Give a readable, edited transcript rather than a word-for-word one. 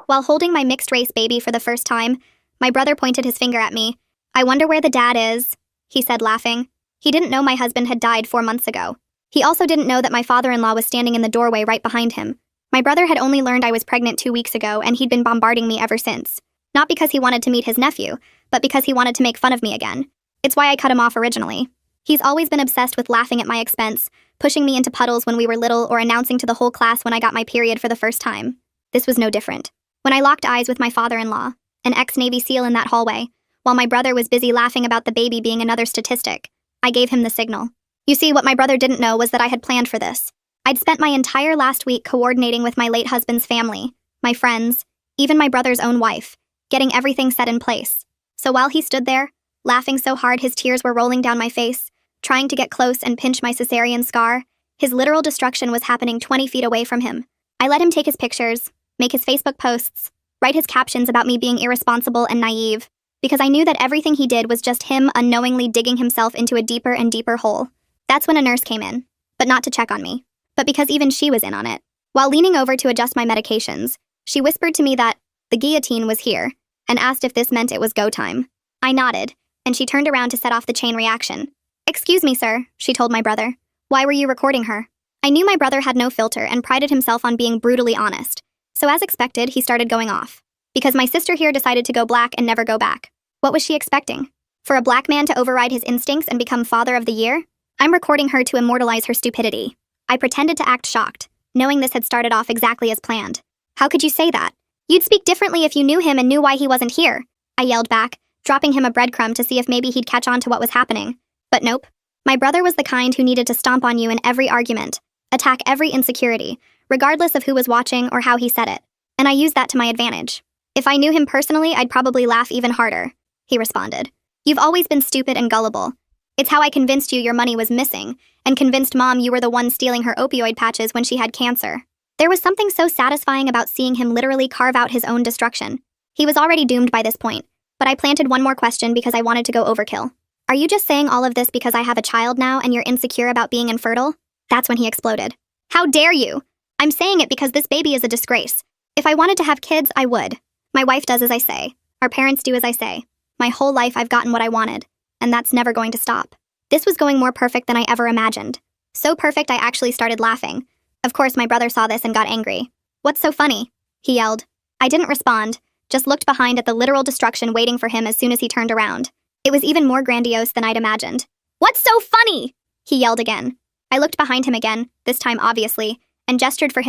While holding my mixed-race baby for the first time, my brother pointed his finger at me. "I wonder where the dad is," he said, laughing. He didn't know my husband had died 4 months ago. He also didn't know that my father-in-law was standing in the doorway right behind him. My brother had only learned I was pregnant 2 weeks ago, and he'd been bombarding me ever since. Not because he wanted to meet his nephew, but because he wanted to make fun of me again. It's why I cut him off originally. He's always been obsessed with laughing at my expense, pushing me into puddles when we were little, or announcing to the whole class when I got my period for the first time. This was no different. When I locked eyes with my father-in-law, an ex-Navy SEAL in that hallway, while my brother was busy laughing about the baby being another statistic, I gave him the signal. You see, what my brother didn't know was that I had planned for this. I'd spent my entire last week coordinating with my late husband's family, my friends, even my brother's own wife, getting everything set in place. So while he stood there, laughing so hard his tears were rolling down my face, trying to get close and pinch my cesarean scar, his literal destruction was happening 20 feet away from him. I let him take his pictures, make his Facebook posts, write his captions about me being irresponsible and naive, because I knew that everything he did was just him unknowingly digging himself into a deeper and deeper hole. That's when a nurse came in, but not to check on me, but because even she was in on it. While leaning over to adjust my medications, she whispered to me that the guillotine was here, and asked if this meant it was go time. I nodded, and she turned around to set off the chain reaction. "Excuse me, sir," she told my brother. "Why were you recording her?" I knew my brother had no filter and prided himself on being brutally honest. So as expected, he started going off. Because my sister here decided to go black and never go back. What was she expecting? For a black man to override his instincts and become father of the year? I'm recording her to immortalize her stupidity. I pretended to act shocked, knowing this had started off exactly as planned. "How could you say that? You'd speak differently if you knew him and knew why he wasn't here," I yelled back, dropping him a breadcrumb to see if maybe he'd catch on to what was happening. But nope. My brother was the kind who needed to stomp on you in every argument, attack every insecurity, regardless of who was watching or how he said it. And I used that to my advantage. "If I knew him personally, I'd probably laugh even harder," he responded. "You've always been stupid and gullible. It's how I convinced you your money was missing, and convinced Mom you were the one stealing her opioid patches when she had cancer." There was something so satisfying about seeing him literally carve out his own destruction. He was already doomed by this point, but I planted one more question because I wanted to go overkill. "Are you just saying all of this because I have a child now and you're insecure about being infertile?" That's when he exploded. "How dare you? I'm saying it because this baby is a disgrace. If I wanted to have kids, I would. My wife does as I say. Our parents do as I say. My whole life I've gotten what I wanted, and that's never going to stop." This was going more perfect than I ever imagined. So perfect I actually started laughing. Of course, my brother saw this and got angry. "What's so funny?" he yelled. I didn't respond, just looked behind at the literal destruction waiting for him as soon as he turned around. It was even more grandiose than I'd imagined. "What's so funny?" he yelled again. I looked behind him again, this time obviously, and gestured for him